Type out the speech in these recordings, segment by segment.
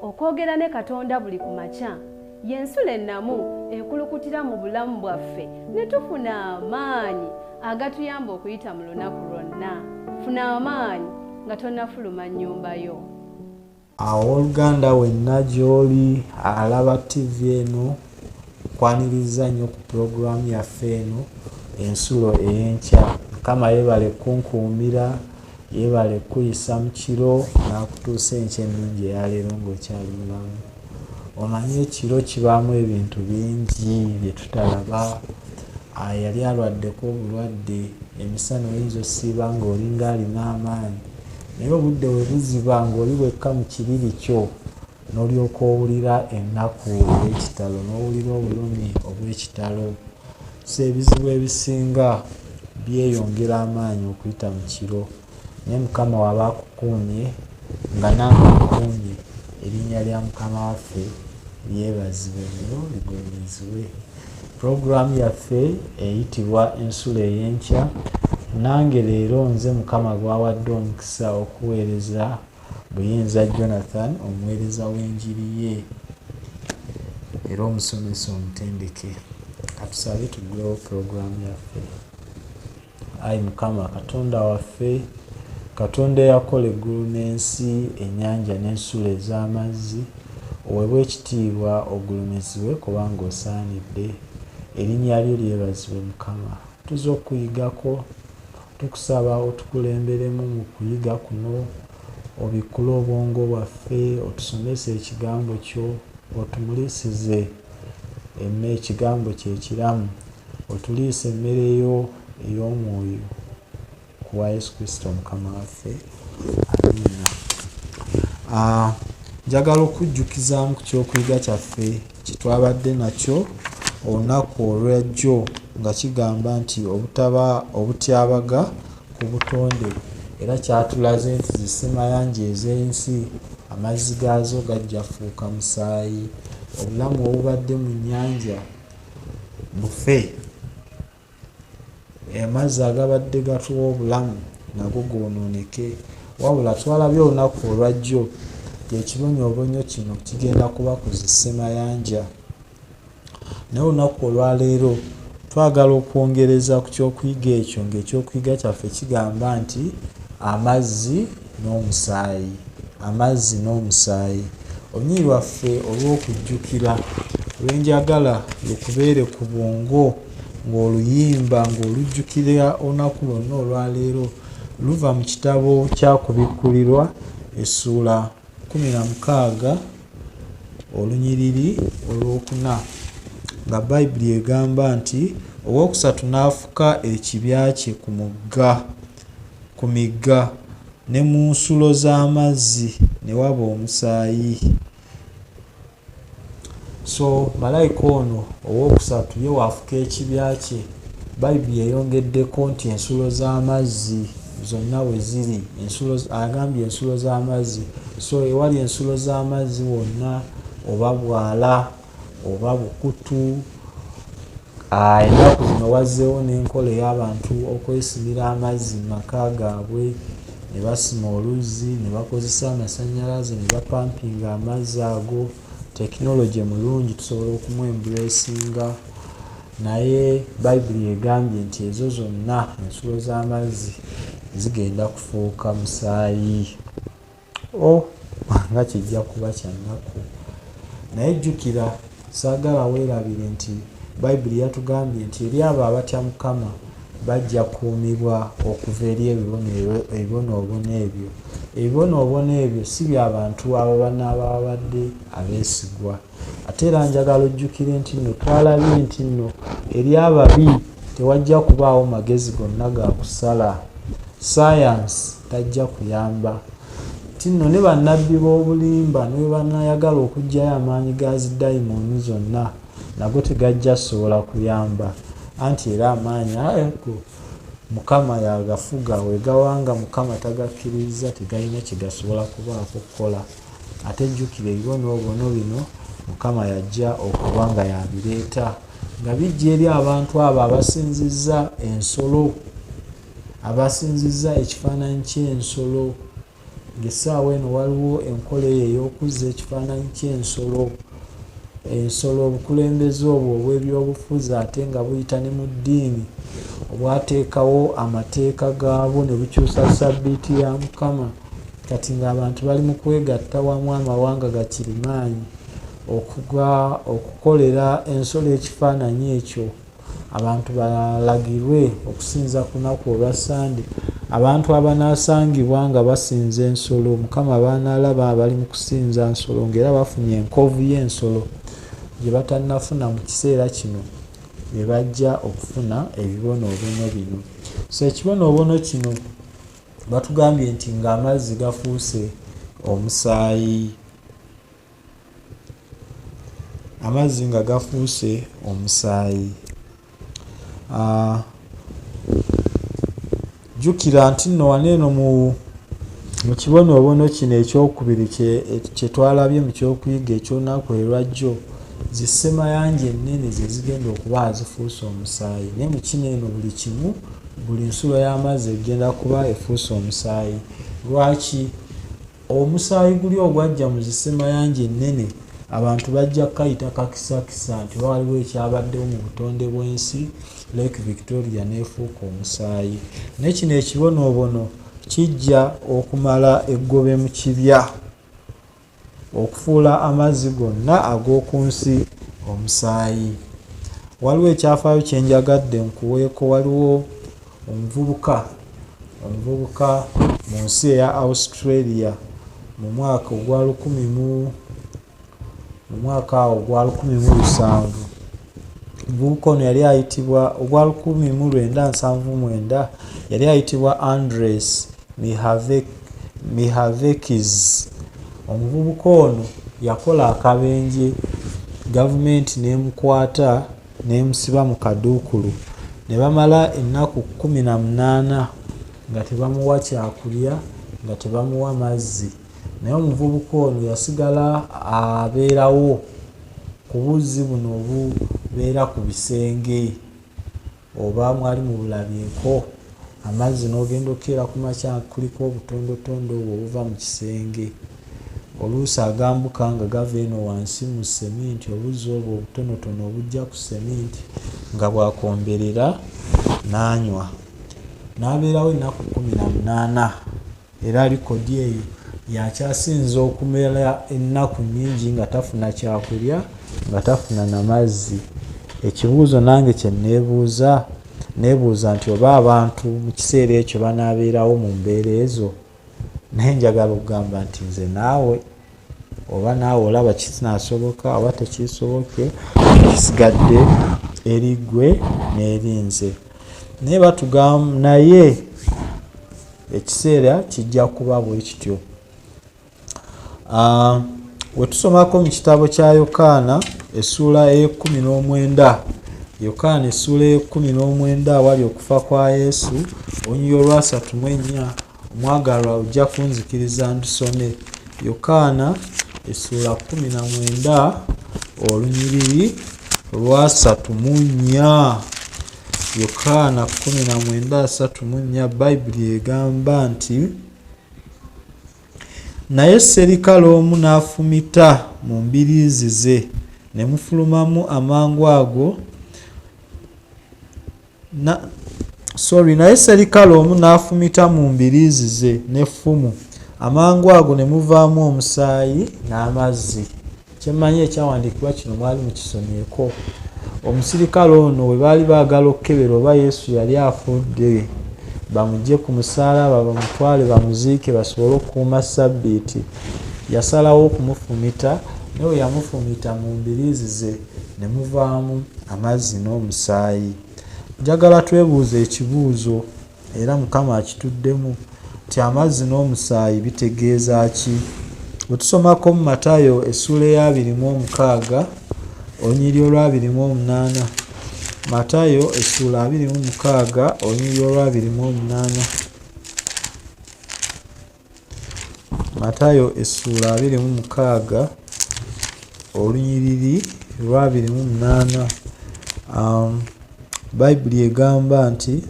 okwogera ne Katonda buli ku makya y'ensula ennamu ekulukutira mu bulamu bwaffe ne tufuna amaanyi agatuyamba okuyita mu lunaku lwonna. Funa amaanyi nga tonnafuluma nnyumba yo. Oluganda wenna gy'oli alaba TV eno kwaniriza nnyo ku pulogulaamu yaffe eno ensulo ey'enkya. Mukama yeebale kunkuumira, yeebale kuyisa mu kiro n'akutuusa enkya ennungi eyaleero ng'okyali mulamu. Omanyi ekiro kibaamu ebintu bingi bye tutalaba. Yali alwaddeko obulwadde, emisana oyinza osiiba ng'olinga alina amaanyi, naye obudde we buziba ng'oli wekka mu kiriri kyo n'olyoka owulira ennaku ey'ekitalo, n'owulira obulumi obw'ekitalo. So ebizibu ebisinga byeyongera amaanyi okuyita mu kiro, naye Mukama waba akukuumye nga nange akuumye, erinnya lya Mukama waffe lyebazibwe nnyo ligulumizibwe. Pulogulaamu yaffe eyitibwa ensulo ey'enkya. Nange leero nze Mukama gwawadde omukisa okuweereza Buyinza Jonathan, omuweereza w'enjiri ye era omusomesa omutendeke. Katusabe tuggulewo pulogulaamu yaffe. Ayi Mukama Katonda waffe, Katonda eyakola eggulu n'ensi, ennyanja n'ensulo ez'amazzi, oweebwe ekitiibwa ogulumizibwe kubanga osaanidde. Erinnya lyo lyebazibwe Mukama. Tuze okuyigako, tukusaba otukulemberemu mu kuyiga kuno, obikkule obwongo bwaffe, otusomese ekigambo kyo, otumulisize ekigambo kye ekiramu, otuliise emmere yo ey'omwoyo ku bwa Yesu Kristo Mukama waffe. Amiina. Njagala okujjukizaamu ku kyokuyiga kyaffe kye twabadde nakyo olunaku olw'ejjo nga kigamba nti obutyabaga ku butonde, era kyatulaze nti zisemayanja ez'ensi amazzi gaazo gajja fuuka musaayi. Obulamu obubadde mu nnyanja bufe, amazzi agabadde gatuwa obulamu nago gwonooneke. Wabula twalabye olunaku olwajjo ekibonyoobonyo kino kigenda kuba ku zisemayanja. Naye olunaku olwaleero twagala okwongereza ku kyokuyiga ekyo, ng'ekyokuyiga kyaffe kigamba nti amazzi n'omusaayi. Amazzi n'omusaayi. Olunyiri lwaffe olw'okujjukira lwenjagala lukubeere ku bwongo ng'oluyimba ng'olujjukira olunaku lwonna olwaleero luva mu kitabo kya Kubikkulirwa essuula 16 olunyiriri olwokuna, nga Bayibuli egamba nti owookusatu n'afuka ekibya kye ku migga ne mu nsulo z'amazzi ne waba omusaayi. So malayika ono owookusatu ye waafuka ekibya kye. Bayibuli eyongeddeko nti ensulo z'amazzi zonna we ziri, agambye ensulo z'amazzi. So ewali ensulo z'amazzi wonna, oba Bwala oba Bukutu, ennaku zino wazzeewo n'enkola ey'abantu okwesimira amazzi mu maka gaabwe, ne basima oluzzi, ne bakozesa amasannyalaze, ne bapampinga amazzi ago. Tekinologi mulungi, tusobola okumwembulesinga, naye Bayibuli egambye nti ezo zonna ensulo z'amazzi zigenda kufuuka musaayi. Nga kijja kuba kyannaku. Naye jjukira, saagala weerabire nti Bayibuli yatugambye nti eri abo abatya Mukama bajja kuumibwa okuva eri ebibonoobono ebyo. Ebibonoobono ebyo si by'abantu abo banaaba babadde abeesigwa. Ate era njagala ojjukire nti nno twalabye nti nno eri ababi tewajja kubaawo magezi gonna ga kusala. Science tajja kuyamba. Tinno ne bannabbi b'obulimba ne banayagala okuggyayo amaanyi ga zidayimooni zonna nago tegajja sobola kuyamba. Anti era amaanyi ago Mukama yagafuga, wegawanga Mukama tagakkiriza tegalina kye gasobola kubaako kukola. Ate jjukira ebibonoobono bino Mukama yajja okuba nga yabireeta, nga bijja eri abantu abo abasinzizza ensolo, abasinzizza ekifaananyi ky'ensolo. ng'essaawa eno waliwo enkola eyo ey'okuzza ekifaananyi ky'ensolo. Ensolo obukulembeze obwo obw'ebyobufuzi ate nga buyita ne mu ddiini obwateekawo amateeka gaabwo ne bukyusa ssabbiiti ya Mukama. Kati ng'abantu bali mu kwegatta wamu amawanga gakirimaanyi okukolera ensolo ekifaananyi ekyo. Abantu balagirwe okusinza ku lunaku olwa Sande. Abantu abanaasangibwa nga basinza ensolo, Mukama baanaalaba bali mu kusinza nsolo ng'era bafunye enkovu y'ensolo gye batannafuna mu kiseera kino bye bajja okufuna ebibonoobono bino. So ekibonoobono kino batugambye nti ng'amazzi gafuuse omusaayi. Amazzi nga gafuuse omusaayi. Jjukira nti nno waneeno mu kibonoobono kino ekyokubiri kye twalabye mu kyokuyiga eky'olunaku olwajjo, zissemayanja ennene ze zigenda okuba zifuuse omusaayi. Naye mu kino eno buli kimu, buli nsulo y'amazzi egenda kuba efuuse omusaayi. Lwaki? Omusaayi guli ogwajja mu zissemayanja ennene abantu bajja kayita kakisakisa nti waliwo ekyabaddewo mu butonde bw'ensi, Lake Victoria n'efuuka omusaayi. Naye kino ekibonoobono kijja okumala eggobe mu kibya, okufuula amazzi gonna ag'oku nsi omusaayi. Waliwo ekyafaayo kye njagadde nkuweeko. Waliwo omuvubuka mu nsi eya Australia mu mwaka ogwa 1700. Omuvubuka ono yali ayitibwa ogwa 1979 yali ayitibwa Andres Mihalevskis. Omuvubuka ono yakola akabenje, gavumenti n'emukwata n'emusiba mu kaduukulu, ne bamala ennaku 18 nga tebamuwa kyakulya, nga tebamuwa mazzi. Naye omuvubuka ono yasigala abeerawo ku buzzi buno obubeera ku bisenge, oba mwali mu bulabyeko, amazzi n'ogenda okeera ku makya kuliko obutondotondo obwo obuva mu kisenge. Oluusi agambuka nga gava eno wansi mu seminti, obuzzi obwo obutonotono obujja ku seminti nga bwakomberera n'anywa. N'abeerawo ennaku 18 era likodi eyo yakyasinza okumera ennaku nnyingi nga tafuna kyakulya, nga tafuna na mazzi. Ekibuuzo nange kye neebuuza nti oba abantu mu kiseera ekyo banaabeerawo mu mbeera ezo? Naye njagala okugamba nti nze naawe, oba naawe olaba kinaasoboka oba tekisoboke, kisigadde eri ggwe n'erinze. Naye batugamba naye ekiseera kijja kuba bwe kityo. We tusomako mu kitabo kya Yokaana essuula e19, Yokaana essuula e19 awali okufa kwa Yesu, olunyiriri olwa 34, omwagalwa ojja kunzikiriza ntusome Yokaana essuula 19 olunyiriri olwa 34. Yokaana 19:34 Bayibuli egamba nti, naye serikale omu n'afumita mu mbiriizi ze ne mufulumamu amangu ago. Naye serikale omu n'afumita mu mbiriizi ze n'effumu, amangu ago ne muvaamu omusaayi n'amazzi. Kyemmanyi ekyawandiikibwa kino mwali mukisomyeko. Omusirikale ono we baali baagala okukebera oba Yesu yali afudde, bamugye ku musaalaba bamutwale bamuziike basobole okukuuma ssabbiiti, yasalawo okumufumita. Naye we yamufumita mu mbiriizi ze ne muvaamu amazzi n'omusaayi. Njagala twebuuze ekibuuzo era Mukama akituddemu nti amazzi n'omusaayi bitegeeza ki? Bwe tusomako mu Matayo essuula eya 26 olunyiriri olwa 28. Matayo essuula 26 olunyiriri olwa 28. Matayo essuula 26 olunyiriri lwa 28. Bayibuli egamba nti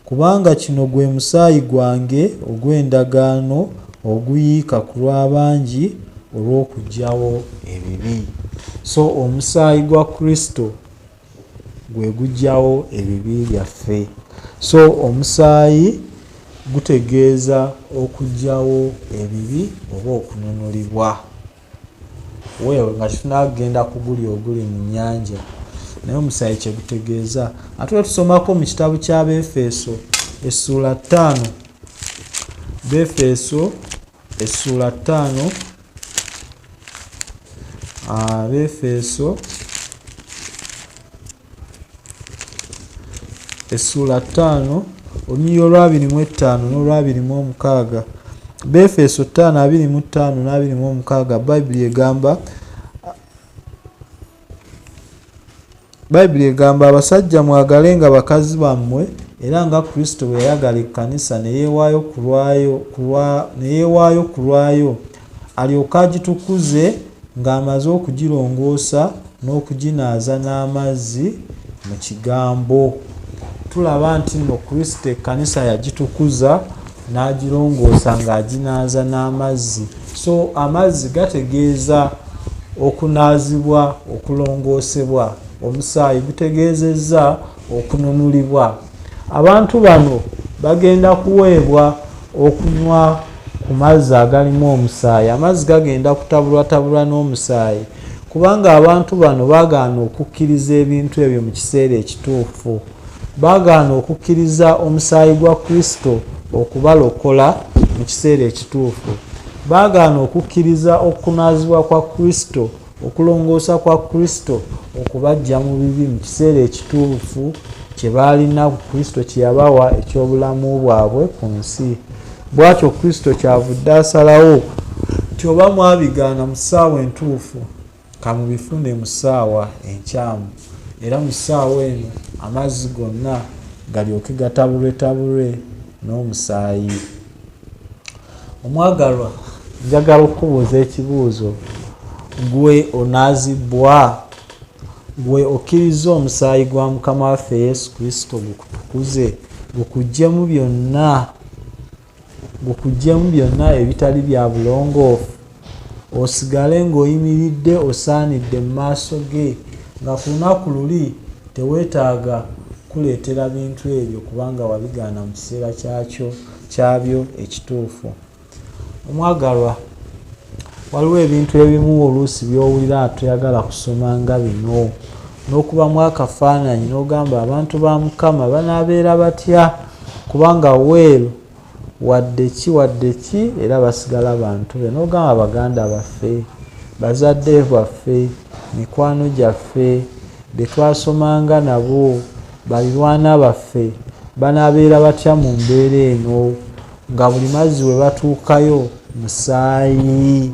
kubanga kino gwe musaayi gwange ogw'endagaano oguyiika ku lw'abangi olw'okuggyawo ebibi. So omusaayi gwa Kristo gwe guggyawo ebibi byaffe. So omusaayi gutegeeza okuggyawo ebibi oba okununulibwa. Weewe nga tunaagenda ku guli oguli mu nnyanja, naye omusaayi kye gutegeeza. Ate tusomako mu kitabu kya Befeso essula 5. Befeso essula 5. Befeso essula 5 olunyiriri olwa 25 n'olwa 26. Befeso 5:25 na 26. Bayibuli egamba abasajja mwagalenga bakazi bammwe era nga Kristo bwe yayagala ekkanisa ne yeewaayo ku lwayo alyoke agitukuze ng'amaze okugirongoosa n'okuginaaza n'amazzi mu kigambo. Tulaba nti nno Kristo ekkanisa yagitukuza n'agirongoosa ng'aginaaza n'amazzi. So amazzi gategeeza okunaazibwa, okulongoosebwa. Omusaayi gutegeezezza okununulibwa. Abantu bano bagenda kuweebwa okunywa ku mazzi agalimu omusaayi. Amazzi gagenda kutabulwatabulwa n'omusaayi kubanga abantu bano baagaana okukkiriza ebintu ebyo mu kiseera ekituufu. Baagaana okukkiriza omusaayi gwa Kristo okubalokola mu kiseera ekituufu. Baagaana okukkiriza okunaazibwa kwa Kristo, okulongoosa kwa Kristo okubaggya mu bibi mu kiseera ekituufu kye baalina ku Kristo kye yabawa eky'obulamu bwabwe ku nsi. Bw'atyo Kristo kyavudde asalawo nti oba mwabigaana mu ssaawa entuufu ka mubifune mu ssaawa enkyamu, era mu ssaawa eno amazzi gonna galyoke gatabulwetabulwe n'omusaayi. Omwagalwa, njagala okubuuza ekibuuzo. Gwe onaazibwa? Gwe okkiriza omusaayi gwa Mukama waffe Yesu Kristo gukutukuze, gukuggyemu byonna ebitali bya bulongoofu, osigale ng'oyimiridde osaanidde mu maaso ge, nga ku lunaku luli teweetaaga kuleetera bintu ebyo kubanga wabigaana mu kiseera kyabyo ekituufu. Omwagalwa, waliwo ebintu ebimu oluusi by'owulira toyagala kusoma nga bino, n'okubamu akafaananyi n'ogamba abantu ba Mukama banaabeera batya kubanga weeru wadde ki era basigala bantu be. N'ogamba baganda baffe, bazadde baffe, mikwano gyaffe be twasomanga nabo, balirwana baffe banaabeera batya mu mbeera eno nga buli mazzi we batuukayo musaayi.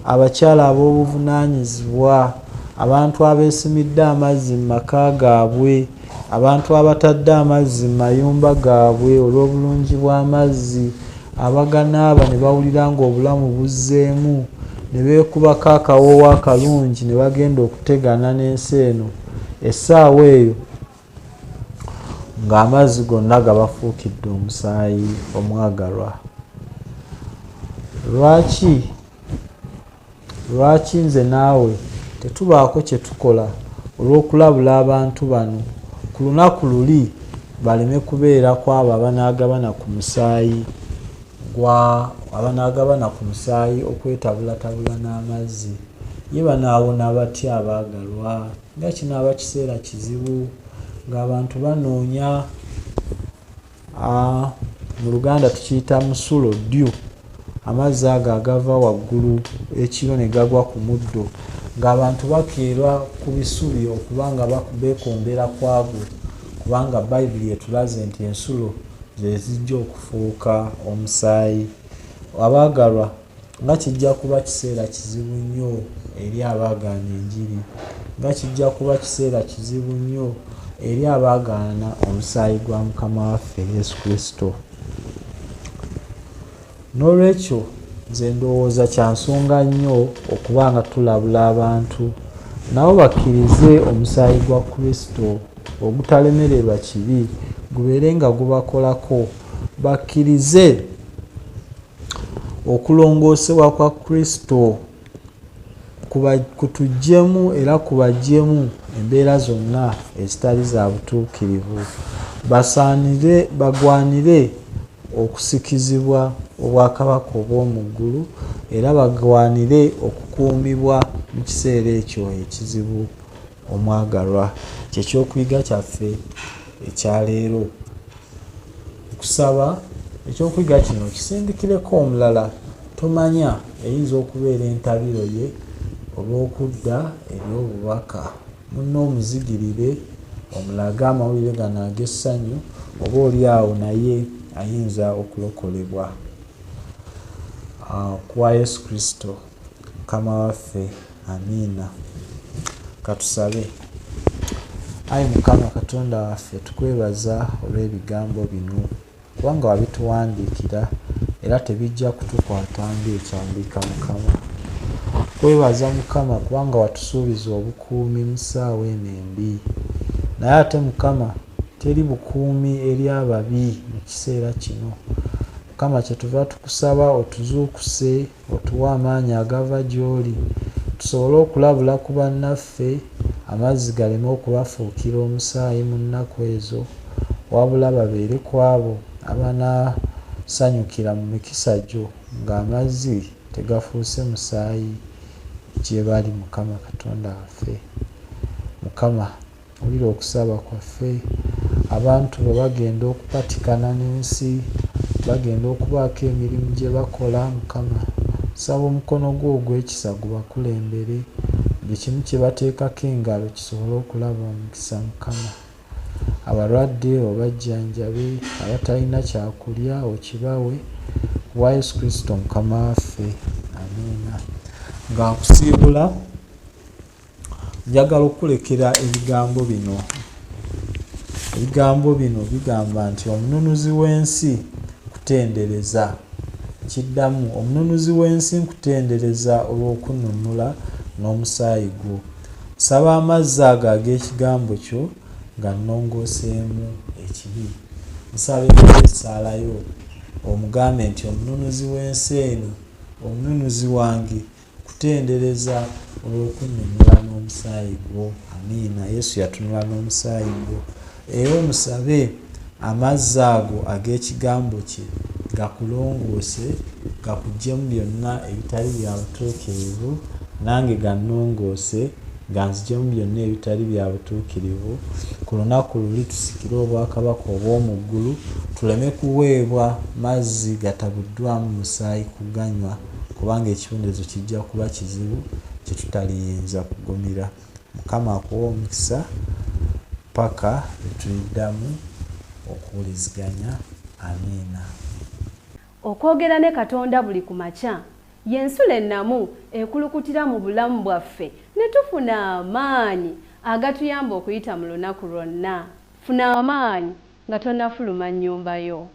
Abakyala ab'obuvunaanyizibwa, abantu abeesimidde amazzi mu maka gaabwe, abantu abatadde amazzi mu mayumba gaabwe olw'obulungi bw'amazzi, abaganaaba ne bawulira ng'obulamu buzzeemu ne beekubako akawoowo akalungi ne bagenda okutegana n'ensi eno, essaawa eyo ng'amazzi gonna gabafuukidde omusaayi. Omwagalwa, lwaki nze naawe tetubaako kye tukola olw'okulabula abantu bano ku lunaku luli baleme kubeerako abo abanaagabana ku musaayi okwetabulatabula n'amazzi. Ye banaawona batya abaagalwa? Nga kinaaba kiseera kizibu ng'abantu banoonya, mu Luganda tukiyita musulo dyu, amazzi ago agava waggulu ekiro ne gagwa ku muddo, ng'abantu bakeerwa ku bisubi okubanga beekombera kwago, kubanga Bayibuli etulaze nti ensulo ze zijja okufuuka omusaayi. Abaagalwa, nga kijja kuba kiseera kizibu nnyo eri abaagaana enjiri, nga kijja kuba kiseera kizibu nnyo eri abaagaana omusaayi gwa Mukama waffe Yesu Kristo. N'olwekyo nze ndowooza kya nsonga nnyo okuba nga tulabula abantu nabo bakkirize omusaayi gwa Kristo ogutalemererwa kibi, gubeere nga gubakolako bakkirize okulongoosebwa kwa Kristo kutuggyemu era kubaggyemu embeera zonna ezitali za butuukirivu, bagwanire okusikizibwa obwakabaka obw'omu ggulu era bagwanire okukuumibwa mu kiseera ekyo ekizibu. Omwagalwa, kyekyokuyiga kyaffe ekyaleero. Kusaba ekyokuyiga kino kisindikireko omulala, tomanya eyinza okubeera entabiro ye olw'okudda eri obubaka. Munno omuzigirire, omulage amawulire gano ag'essanyu, oba oli awo naye ayinza okulokolebwa. Kwa Yesu Kristo Mukama waffe, amiina. Katusabe. Ayi Mukama Katonda waffe, tukwebaza olw'ebigambo bino kubanga wabituwandiikira era tebijja kutukwata ng'ekyambiika Mukama. Kwebaza Mukama kubanga watusuubiza obukuumi mu ssaawa eno embi, naye ate Mukama teri bukuumi eri ababi mu kiseera kino. Mukama, kyetuva tukusaba otuzuukuse, otuwe amaanyi agava gy'oli, tusobole okulabula ku bannaffe, amazzi galeme okubafuukira omusaayi mu nnaku ezo, wabula babeere ku abo abanaasanyukira mu mikisa gyo ng'amazzi tegafuuse musaayi gye bali. Mukama Katonda waffe, Mukama wulira okusaba kwaffe. Abantu bwe bagenda okupatikana n'ensi, bagenda okubaako emirimu gye bakola, Mukama saba omukono gwo ogw'ekisa gubakulembere, buli kimu kye bateekako engalo kisobole okulaba omukisa. Mukama, abalwadde obajjanjabe, abatalina kyakulya okibawe, wa Yesu Kristo Mukama waffe, amiina. Nga nkusiibula, njagala okulekera ebigambo bino. Ebigambo bino bigamba nti omununuzi w'ensi kutendereza. Kiddamu, omununuzi w'ensi nkutendereza olw'okununula n'omusaayi gwo. Saba amazzi ago ag'ekigambo kyo nga nnongooseemu ekibi. Nsaba essaalayo omugambe nti omununuzi w'ensi eno, omununuzi wange, kutendereza olw'okununula n'omusaayi gwo. Amiina. Yesu yatunula n'omusaayi gwo. Era omusabe amazzi ago ag'ekigambo kye gakulongoose, gakuggyemu byonna ebitali bya butuukirivu, nange gannongoose ganziggyemu byonna ebitali bya butuukirivu. Ku lunaku luli tusikire obwakabaka obw'omu ggulu, tuleme kuweebwa mazzi gatabuddwamu musaayi kuganywa, kubanga ekibonerezo kijja kuba kizibu kye tutaliyinza kugumira. Mukama akuwa omukisa paka tuliddamu okuwuliziganya. Amiina. Okwogera ne Katonda buli ku makya y'ensula ennamu ekulukutira mu bulamu bwaffe ne tufuna amaanyi agatuyamba okuyita mu lunaku lwonna. Funa amaanyi nga tonnafuluma nnyumba yo.